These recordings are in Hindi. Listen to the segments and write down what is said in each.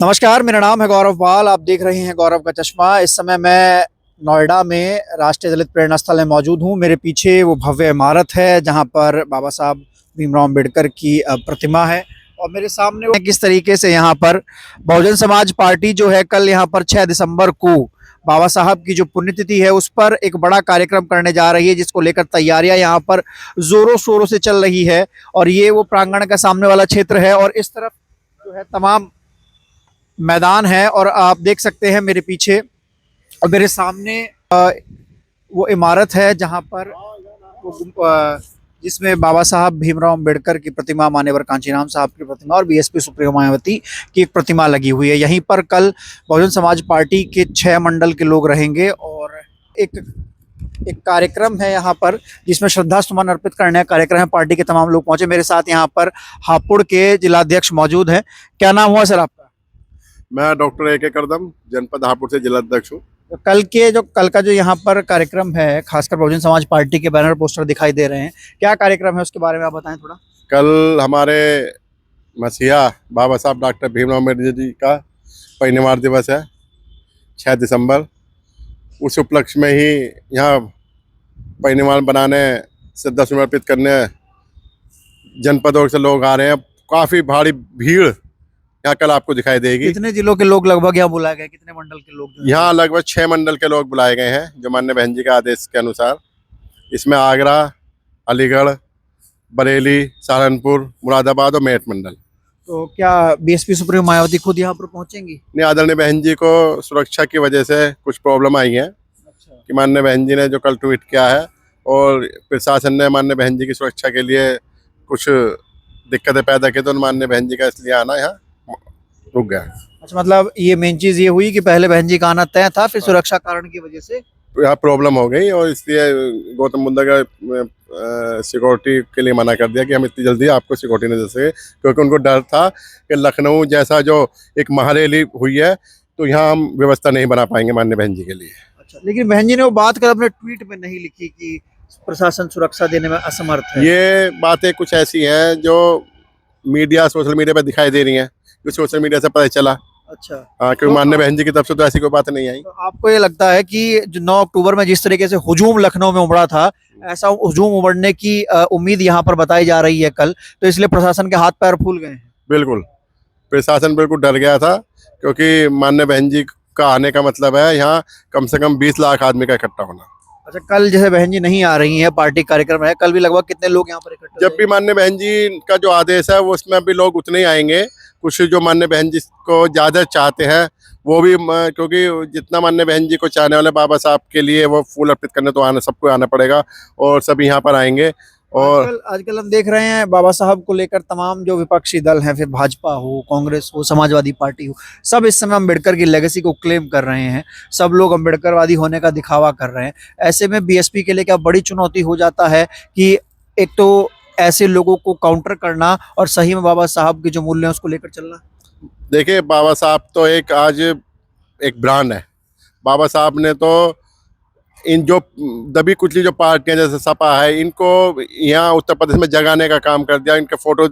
नमस्कार, मेरा नाम है गौरव पाल। आप देख रहे हैं गौरव का चश्मा। इस समय मैं नोएडा में राष्ट्रीय दलित प्रेरणा स्थल में मौजूद हूँ। मेरे पीछे वो भव्य इमारत है जहाँ पर बाबा साहब भीमराव अम्बेडकर की प्रतिमा है और मेरे सामने वो किस तरीके से यहाँ पर बहुजन समाज पार्टी जो है कल यहाँ पर 6 दिसंबर को बाबा साहब की जो पुण्यतिथि है उस पर एक बड़ा कार्यक्रम करने जा रही है, जिसको लेकर तैयारियां यहाँ पर जोरों शोरों से चल रही है। और ये वो प्रांगण का सामने वाला क्षेत्र है और इस तरफ जो है तमाम मैदान है और आप देख सकते हैं मेरे पीछे और मेरे सामने वो इमारत है जहां पर जिसमें बाबा साहब भीमराव अम्बेडकर की प्रतिमा, मान्यवर कांचीराम साहब की प्रतिमा और बीएसपी सुप्रीमो मायावती की एक प्रतिमा लगी हुई है। यहीं पर कल बहुजन समाज पार्टी के 6 मंडल के लोग रहेंगे और एक कार्यक्रम है यहाँ पर जिसमें श्रद्धा सुमन अर्पित करने का कार्यक्रम है। पार्टी के तमाम लोग पहुंचे। मेरे साथ यहाँ पर हापुड़ के जिलाध्यक्ष मौजूद हैं। क्या नाम हुआ सर आपका? मैं डॉक्टर ए के करदम, जनपद हापुड़ से जिलाध्यक्ष हूँ। तो कल का जो यहाँ पर कार्यक्रम है, खासकर बहुजन समाज पार्टी के बैनर पोस्टर दिखाई दे रहे हैं, क्या कार्यक्रम है उसके बारे में आप बताएं थोड़ा। कल हमारे मसीहा बाबा साहब डॉक्टर भीमराव अम्बेडकर जी का परिनिर्वाण दिवस है 6 दिसंबर। उस उपलक्ष्य में ही यहाँ परिनिर्वाण बनाने, श्रद्धा सुमन अर्पित करने जनपदों से लोग आ रहे हैं। काफ़ी भारी भीड़ यहाँ कल आपको दिखाई देगी। कितने जिलों के लोग लगभग यहाँ बुलाए गए? कितने मंडल के लोग? यहाँ लगभग 6 मंडल के लोग बुलाए गए हैं जो माननीय बहन जी के आदेश के अनुसार। इसमें आगरा, अलीगढ़, बरेली, सहारनपुर, मुरादाबाद और मेरठ मंडल। तो क्या बीएसपी सुप्रीमो मायावती खुद यहाँ पर पहुंचेंगी? नहीं, आदरणीय बहन जी को सुरक्षा की वजह से कुछ प्रॉब्लम आई है। अच्छा। कि माननीय बहन जी ने जो कल ट्वीट किया है और प्रशासन ने माननीय बहन जी की सुरक्षा के लिए कुछ दिक्कतें पैदा की, तो माननीय बहन जी का इसलिए आना यहाँ रुक गया। अच्छा, मतलब ये मेन चीज ये हुई कि पहले बहन जी का आना तय था, फिर सुरक्षा कारण की वजह से यहाँ प्रॉब्लम हो गई और इसलिए गौतम बुद्ध का सिक्योरिटी के लिए मना कर दिया कि हम इतनी जल्दी आपको सिक्योरिटी नहीं दे सके, क्योंकि उनको डर था कि लखनऊ जैसा जो एक महारैली हुई है तो यहाँ हम व्यवस्था नहीं बना पाएंगे माननीय बहन जी के लिए। अच्छा, लेकिन बहन जी ने वो बात कर अपने ट्वीट में नहीं लिखी कि प्रशासन सुरक्षा देने में असमर्थ है। ये बातें कुछ ऐसी हैं जो मीडिया, सोशल मीडिया पे दिखाई दे रही हैं, जो सोशल मीडिया से पता चला। अच्छा। हाँ, क्योंकि माननीय बहन जी की तरफ से तो ऐसी कोई बात नहीं आई। तो आपको ये लगता है कि जो 9 अक्टूबर में जिस तरीके से हुजूम लखनऊ में उमड़ा था, ऐसा हुजूम उमड़ने की उम्मीद यहाँ पर बताई जा रही है कल, तो इसलिए प्रशासन के हाथ पैर फूल गए हैं? बिल्कुल, प्रशासन बिल्कुल डर गया था, क्योंकि माननीय बहन जी का आने का मतलब है यहाँ कम से कम 20 लाख आदमी का इकट्ठा होना। अच्छा, कल जैसे बहन जी नहीं आ रही हैं, पार्टी कार्यक्रम है, कल भी लगभग कितने लोग यहाँ पर इकट्ठे? जब भी माननीय बहन जी का जो आदेश है वो उसमें अभी लोग उतने ही आएंगे। कुछ जो माननीय बहन जी को ज़्यादा चाहते हैं वो भी, क्योंकि जितना माननीय बहन जी को चाहने वाले बाबा साहब के लिए वो फूल अर्पित करने तो आना, सबको आना पड़ेगा और सभी यहाँ पर आएंगे। और आजकल हम देख रहे हैं बाबा साहब को लेकर तमाम जो विपक्षी दल हैं, फिर भाजपा हो, कांग्रेस हो, समाजवादी पार्टी हो, सब इस समय अम्बेडकर की लेगेसी को क्लेम कर रहे हैं। सब लोग अम्बेडकरवादी होने का दिखावा कर रहे हैं। ऐसे में बीएसपी के लिए क्या बड़ी चुनौती हो जाता है कि एक तो ऐसे लोगों को काउंटर करना और सही में बाबा साहब के जो मूल्य हैं उसको लेकर चलना? देखिए, बाबा साहब तो आज एक ब्रांड है। बाबा साहब ने तो इन जो दबी कुचली जो पार्टियां जैसे सपा है, इनको यहाँ उत्तर प्रदेश में जगाने का काम कर दिया। इनके फोटो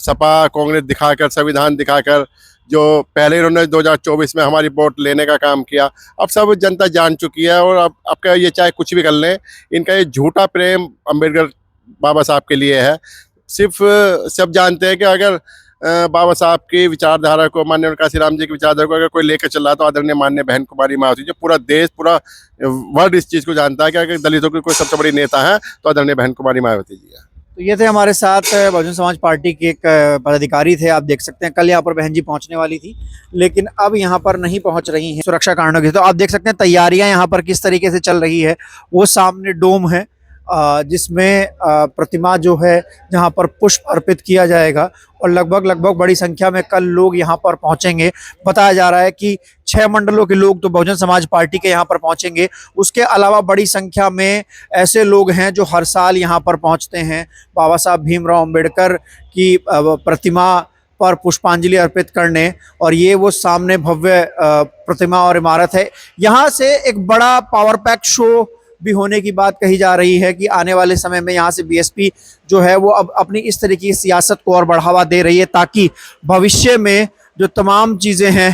सपा कांग्रेस दिखाकर, संविधान दिखाकर, जो पहले इन्होंने 2024 में हमारी वोट लेने का काम किया, अब सब जनता जान चुकी है। और अब आपका ये चाहे कुछ भी कर लें, इनका ये झूठा प्रेम अम्बेडकर बाबा साहब के लिए है। सिर्फ सब जानते हैं कि अगर बाबा साहब की विचारधारा को, माननीय कांशीराम जी की विचारधारा को अगर कोई लेकर चल रहा, तो आदरणीय माननीय बहन कुमारी मायावती, जो पूरा देश, पूरा वर्ल्ड इस चीज़ को जानता है कि अगर दलितों की कोई सबसे बड़ी नेता है तो आदरणीय बहन कुमारी मायावती जी है। तो ये थे हमारे साथ बहुजन समाज पार्टी के एक पदाधिकारी थे। आप देख सकते हैं कल यहाँ पर बहन जी पहुंचने वाली थी, लेकिन अब यहाँ पर नहीं पहुंच रही हैं सुरक्षा कारणों की। तो आप देख सकते हैं तैयारियां यहाँ पर किस तरीके से चल रही है। वो सामने डोम है जिसमें प्रतिमा जो है जहाँ पर पुष्प अर्पित किया जाएगा और लगभग बड़ी संख्या में कल लोग यहाँ पर पहुँचेंगे। बताया जा रहा है कि 6 मंडलों के लोग तो बहुजन समाज पार्टी के यहाँ पर पहुँचेंगे। उसके अलावा बड़ी संख्या में ऐसे लोग हैं जो हर साल यहाँ पर पहुँचते हैं बाबा साहब भीमराव अम्बेडकर की प्रतिमा पर पुष्पांजलि अर्पित करने। और ये वो सामने भव्य प्रतिमा और इमारत है। यहाँ से एक बड़ा पावर पैक शो भी होने की बात कही जा रही है कि आने वाले समय में यहाँ से बीएसपी जो है वो अब अपनी इस तरह की सियासत को और बढ़ावा दे रही है, ताकि भविष्य में जो तमाम चीज़ें हैं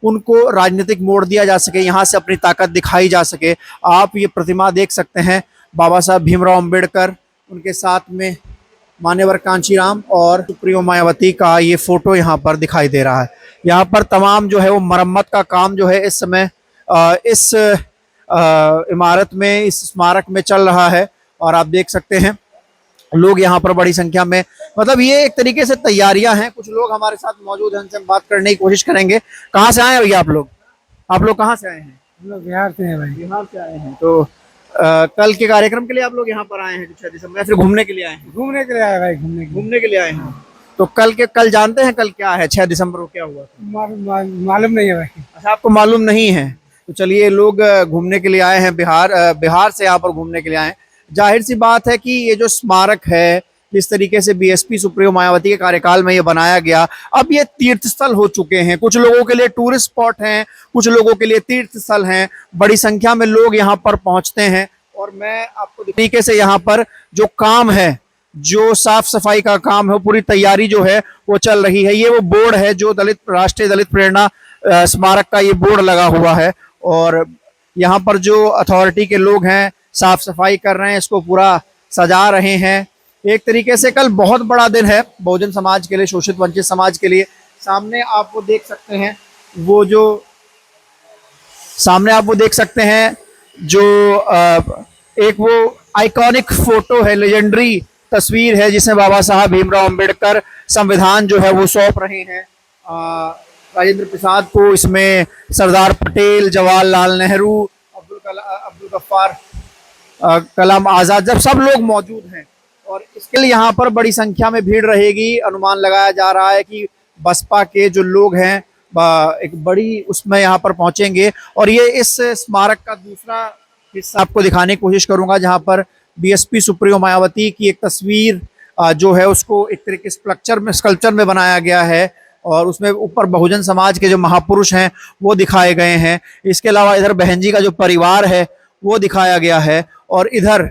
उनको राजनीतिक मोड़ दिया जा सके, यहाँ से अपनी ताकत दिखाई जा सके। आप ये प्रतिमा देख सकते हैं बाबा साहब भीमराव अंबेडकर, उनके साथ में मान्यवर कांचीराम और सुप्रियो मायावती का ये फोटो यहाँ पर दिखाई दे रहा है। यहाँ पर तमाम जो है वो मरम्मत का काम जो है इस समय इस इमारत में, इस स्मारक में चल रहा है। और आप देख सकते हैं लोग यहाँ पर बड़ी संख्या में, मतलब ये एक तरीके से तैयारियां हैं। कुछ लोग हमारे साथ मौजूद हैं, उनसे हम बात करने की कोशिश करेंगे। कहाँ से आए हैं भैया आप लोग? आप लोग कहाँ से आए हैं? हम लोग बिहार से हैं भाई। बिहार से आए हैं। तो कल के कार्यक्रम के लिए आप लोग यहाँ पर आए हैं जो 6 दिसंबर, या फिर घूमने के लिए आए हैं? घूमने के लिए आए भाई, घूमने के लिए आए हैं। तो कल जानते हैं कल क्या है, 6 दिसंबर को क्या हुआ था? मालूम नहीं है भाई। अच्छा, आपको मालूम नहीं है। तो चलिए, लोग घूमने के लिए आए हैं, बिहार से यहाँ पर घूमने के लिए आए हैं। जाहिर सी बात है कि ये जो स्मारक है, जिस तरीके से बीएसपी सुप्रियो मायावती के कार्यकाल में ये बनाया गया, अब ये तीर्थ स्थल हो चुके हैं। कुछ लोगों के लिए टूरिस्ट स्पॉट हैं, कुछ लोगों के लिए तीर्थ स्थल हैं। बड़ी संख्या में लोग यहाँ पर पहुंचते हैं। और मैं आपको तरीके से यहाँ पर जो काम है, जो साफ सफाई का काम है, पूरी तैयारी जो है वो चल रही है। ये वो बोर्ड है जो राष्ट्रीय दलित प्रेरणा स्मारक का ये बोर्ड लगा हुआ है। और यहाँ पर जो अथॉरिटी के लोग हैं साफ सफाई कर रहे हैं, इसको पूरा सजा रहे हैं। एक तरीके से कल बहुत बड़ा दिन है बहुजन समाज के लिए, शोषित वंचित समाज के लिए। सामने आप वो देख सकते हैं जो एक वो आइकॉनिक फोटो है, लेजेंडरी तस्वीर है, जिसमें बाबा साहब भीमराव अंबेडकर संविधान जो है वो सौंप रहे हैं राजेंद्र प्रसाद को। इसमें सरदार पटेल, जवाहरलाल नेहरू, अब्दुल गफ्फार, कलाम आज़ाद, जब सब लोग मौजूद हैं। और इसके लिए यहाँ पर बड़ी संख्या में भीड़ रहेगी। अनुमान लगाया जा रहा है कि बसपा के जो लोग हैं एक बड़ी उसमें यहाँ पर पहुंचेंगे। और ये इस स्मारक का दूसरा हिस्सा आपको दिखाने की कोशिश करूंगा, जहाँ पर बीएसपी सुप्रियो मायावती की एक तस्वीर जो है उसको एक तरीके से स्कल्पचर में बनाया गया है। और उसमें ऊपर बहुजन समाज के जो महापुरुष हैं वो दिखाए गए हैं। इसके अलावा इधर बहन जी का जो परिवार है वो दिखाया गया है। और इधर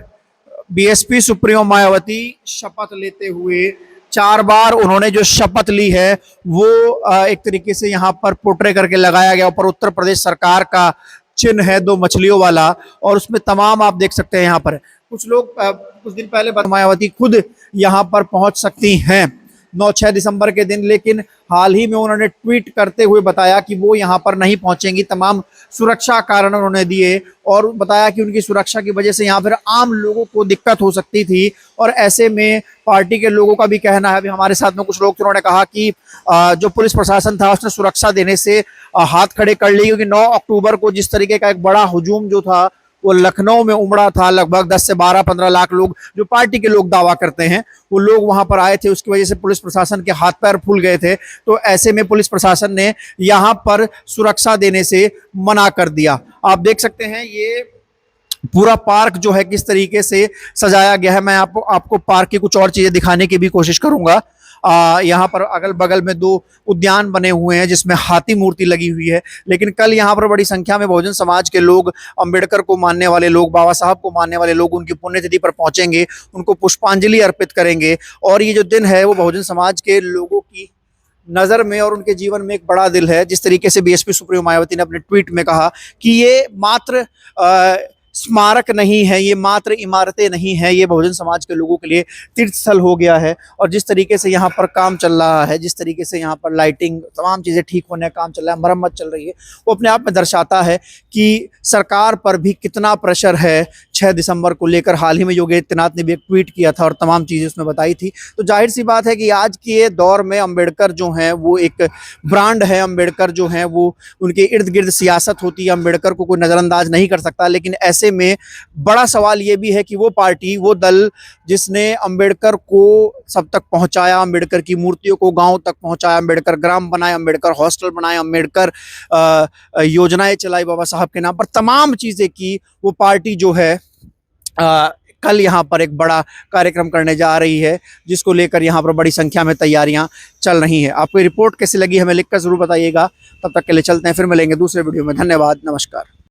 बीएसपी सुप्रीमो मायावती शपथ लेते हुए 4 बार उन्होंने जो शपथ ली है वो एक तरीके से यहाँ पर पोर्ट्रे करके लगाया गया। ऊपर उत्तर प्रदेश सरकार का चिन्ह है 2 मछलियों वाला। और उसमें तमाम आप देख सकते हैं यहाँ पर कुछ लोग कुछ दिन पहले मायावती खुद यहाँ पर पहुंच सकती हैं 9-6 दिसंबर के दिन, लेकिन हाल ही में उन्होंने ट्वीट करते हुए बताया कि वो यहाँ पर नहीं पहुंचेंगी। तमाम सुरक्षा कारण उन्होंने दिए और बताया कि उनकी सुरक्षा की वजह से यहाँ पर आम लोगों को दिक्कत हो सकती थी। और ऐसे में पार्टी के लोगों का भी कहना है, अभी हमारे साथ में कुछ लोग तो उन्होंने कहा कि जो पुलिस प्रशासन था उसने सुरक्षा देने से हाथ खड़े कर लिए, क्योंकि 9 अक्टूबर को जिस तरीके का एक बड़ा हुजूम जो था वो लखनऊ में उमड़ा था। लगभग 10 से 12-15 लाख लोग, जो पार्टी के लोग दावा करते हैं, वो लोग वहां पर आए थे। उसकी वजह से पुलिस प्रशासन के हाथ पैर फूल गए थे। तो ऐसे में पुलिस प्रशासन ने यहाँ पर सुरक्षा देने से मना कर दिया। आप देख सकते हैं ये पूरा पार्क जो है किस तरीके से सजाया गया है। मैं आपको पार्क की कुछ और चीजें दिखाने की भी कोशिश करूंगा। यहाँ पर अगल बगल में 2 उद्यान बने हुए हैं जिसमें हाथी मूर्ति लगी हुई है। लेकिन कल यहाँ पर बड़ी संख्या में बहुजन समाज के लोग, अंबेडकर को मानने वाले लोग, बाबा साहब को मानने वाले लोग उनकी पुण्यतिथि पर पहुंचेंगे, उनको पुष्पांजलि अर्पित करेंगे। और ये जो दिन है वो बहुजन समाज के लोगों की नज़र में और उनके जीवन में एक बड़ा दिन है। जिस तरीके से बीएसपी सुप्रीमो मायावती ने अपने ट्वीट में कहा कि ये मात्र स्मारक नहीं है, ये मात्र इमारतें नहीं है, ये बहुजन समाज के लोगों के लिए तीर्थ स्थल हो गया है। और जिस तरीके से यहाँ पर काम चल रहा है, जिस तरीके से यहाँ पर लाइटिंग, तमाम चीज़ें ठीक होने का काम चल रहा है, मरम्मत चल रही है, वो अपने आप में दर्शाता है कि सरकार पर भी कितना प्रेशर है 6 दिसंबर को लेकर। हाल ही में योगी आदित्यनाथ ने भी एक ट्वीट किया था और तमाम चीज़ें उसमें बताई थी। तो जाहिर सी बात है कि आज के दौर में अम्बेडकर जो हैं वो एक ब्रांड है। अम्बेडकर जो हैं वो, उनके इर्द गिर्द सियासत होती है, अम्बेडकर को कोई नज़रअंदाज नहीं कर सकता। लेकिन ऐसे में बड़ा सवाल ये भी है कि वो पार्टी, वो दल जिसने अम्बेडकर को सब तक पहुंचाया, अम्बेडकर की मूर्तियों को गांव तक पहुंचाया, अम्बेडकर ग्राम बनाए, अम्बेडकर हॉस्टल बनाए, अम्बेडकर योजनाएं चलाई बाबा साहब के नाम पर, तमाम चीज़ें की, वो पार्टी जो है कल यहाँ पर एक बड़ा कार्यक्रम करने जा रही है, जिसको लेकर यहाँ पर बड़ी संख्या में तैयारियां चल रही हैं। आपको रिपोर्ट कैसी लगी हमें लिखकर ज़रूर बताइएगा। तब तक के लिए चलते हैं, फिर मिलेंगे दूसरे वीडियो में। धन्यवाद, नमस्कार।